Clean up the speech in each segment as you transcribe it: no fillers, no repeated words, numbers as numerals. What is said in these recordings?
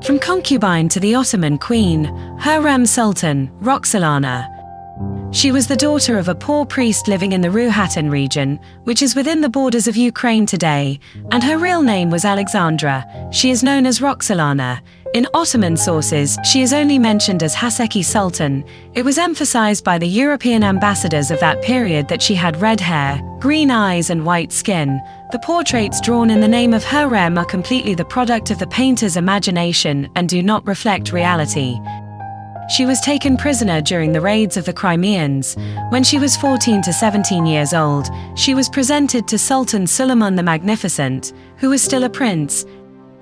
From concubine to the Ottoman queen, Hurrem Sultan, Roxolana. She was the daughter of a poor priest living in the Ruhatan region, which is within the borders of Ukraine today, and her real name was Alexandra. She is known as Roxolana. In Ottoman sources, she is only mentioned as Haseki Sultan. It was emphasized by the European ambassadors of that period that she had red hair, green eyes and white skin. The portraits drawn in the name of Hurrem are completely the product of the painter's imagination and do not reflect reality. She was taken prisoner during the raids of the Crimeans. When she was 14 to 17 years old, she was presented to Sultan Suleiman the Magnificent, who was still a prince.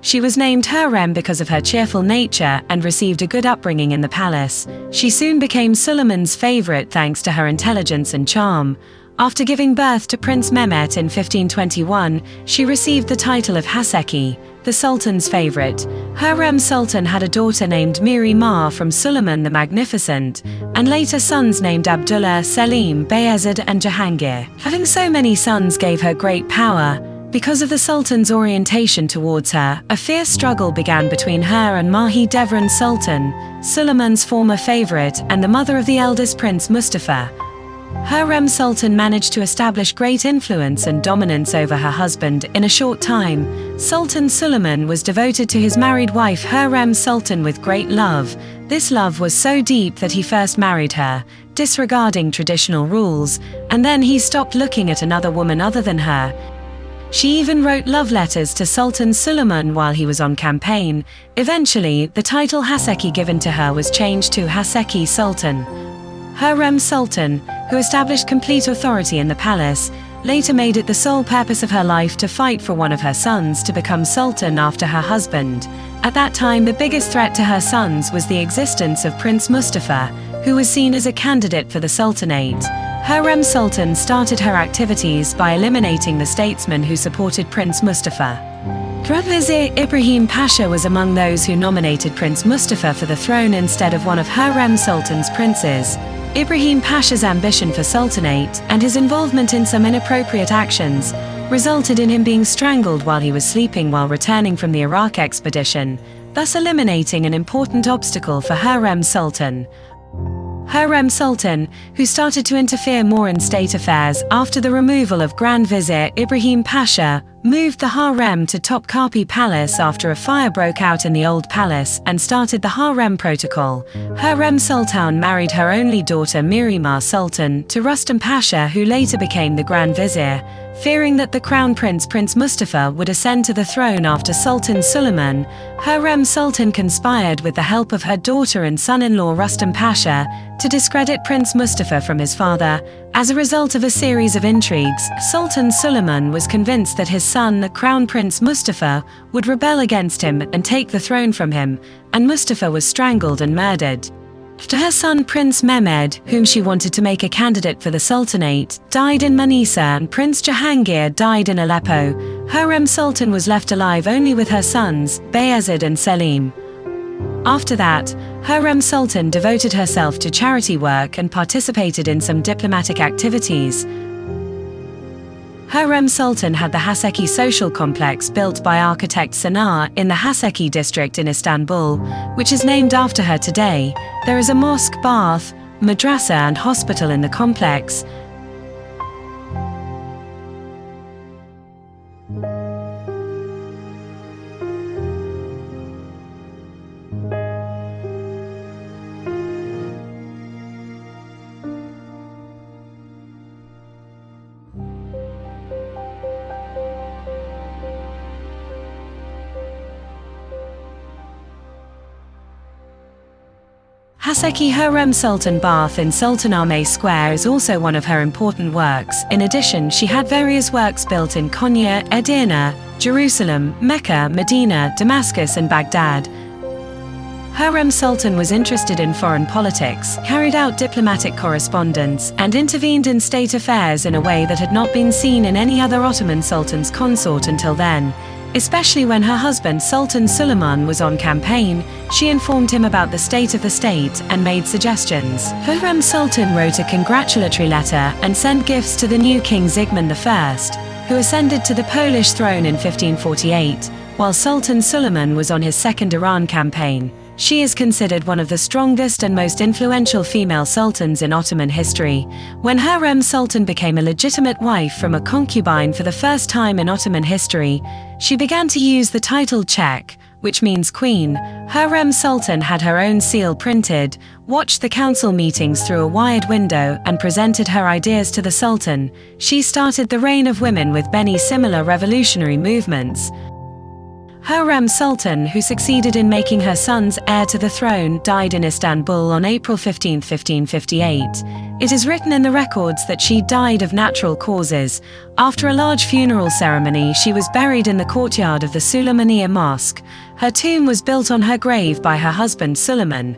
She was named Hurrem because of her cheerful nature and received a good upbringing in the palace. She soon became Suleiman's favorite thanks to her intelligence and charm. After giving birth to Prince Mehmet in 1521, she received the title of Haseki, the Sultan's favorite. Hurrem Sultan had a daughter named Miri Ma from Suleiman the Magnificent, and later sons named Abdullah, Selim, Bayezid and Jahangir. Having so many sons gave her great power. Because of the Sultan's orientation towards her, a fierce struggle began between her and Mahi Devran Sultan, Suleiman's former favorite and the mother of the eldest Prince Mustafa. Hurrem Sultan managed to establish great influence and dominance over her husband in a short time. Sultan Suleiman was devoted to his married wife Hurrem Sultan with great love. This love was so deep that he first married her, disregarding traditional rules, and then he stopped looking at another woman other than her. She even wrote love letters to Sultan Suleiman while he was on campaign. Eventually, the title Haseki given to her was changed to Haseki Sultan. Hurrem Sultan, who established complete authority in the palace, later made it the sole purpose of her life to fight for one of her sons to become sultan after her husband. At that time, the biggest threat to her sons was the existence of Prince Mustafa, who was seen as a candidate for the sultanate. Hurrem Sultan started her activities by eliminating the statesmen who supported Prince Mustafa. Grand Vizier Ibrahim Pasha was among those who nominated Prince Mustafa for the throne instead of one of Hurrem Sultan's princes. Ibrahim Pasha's ambition for sultanate and his involvement in some inappropriate actions resulted in him being strangled while he was sleeping while returning from the Iraq expedition, thus eliminating an important obstacle for Hurrem Sultan. Hurrem Sultan, who started to interfere more in state affairs after the removal of Grand Vizier Ibrahim Pasha, moved the harem to Topkapi Palace after a fire broke out in the old palace and started the harem protocol. Hurrem Sultan married her only daughter Mirimah Sultan to Rustam Pasha, who later became the Grand Vizier. Fearing that the crown prince Prince Mustafa would ascend to the throne after Sultan Suleiman, Hurrem Sultan conspired with the help of her daughter and son-in-law Rustam Pasha to discredit Prince Mustafa from his father. As a result of a series of intrigues, Sultan Suleiman was convinced that his son, the Crown Prince Mustafa, would rebel against him and take the throne from him, and Mustafa was strangled and murdered. After her son Prince Mehmed, whom she wanted to make a candidate for the Sultanate, died in Manisa and Prince Jahangir died in Aleppo, Hurrem Sultan was left alive only with her sons, Bayezid and Selim. After that, Hurrem Sultan devoted herself to charity work and participated in some diplomatic activities. Hurrem Sultan had the Haseki social complex built by architect Sanar in the Haseki district in Istanbul, which is named after her today. There is a mosque, bath, madrasa and hospital in the complex. Haseki Hurrem Sultan Bath in Sultanahmet Square is also one of her important works. In addition, she had various works built in Konya, Edirne, Jerusalem, Mecca, Medina, Damascus and Baghdad. Hurrem Sultan was interested in foreign politics, carried out diplomatic correspondence, and intervened in state affairs in a way that had not been seen in any other Ottoman sultan's consort until then. Especially when her husband Sultan Suleiman was on campaign, she informed him about the state of the state and made suggestions. Hurrem Sultan wrote a congratulatory letter and sent gifts to the new king Zygmunt I, who ascended to the Polish throne in 1548. while Sultan Suleiman was on his second Iran campaign. She is considered one of the strongest and most influential female sultans in Ottoman history. When Hurrem Sultan became a legitimate wife from a concubine for the first time in Ottoman history, she began to use the title Chek, which means queen. Hurrem Sultan had her own seal printed, watched the council meetings through a wired window, and presented her ideas to the Sultan. She started the reign of women with many similar revolutionary movements. Hurrem Sultan, who succeeded in making her sons heir to the throne, died in Istanbul on April 15, 1558. It is written in the records that she died of natural causes. After a large funeral ceremony, she was buried in the courtyard of the Suleymaniye Mosque. Her tomb was built on her grave by her husband Suleiman.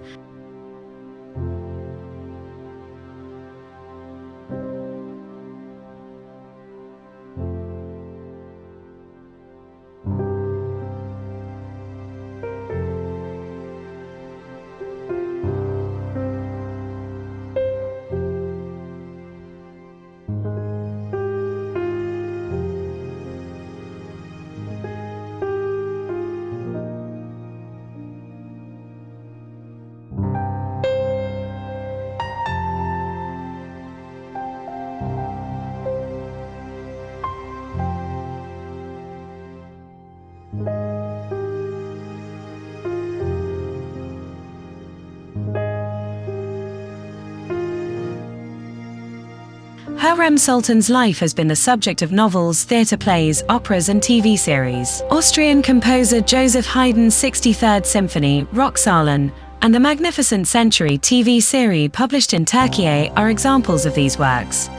Hurrem Sultan's life has been the subject of novels, theatre plays, operas and TV series. Austrian composer Joseph Haydn's 63rd Symphony, Roxalan, and the Magnificent Century TV series published in Turkey are examples of these works.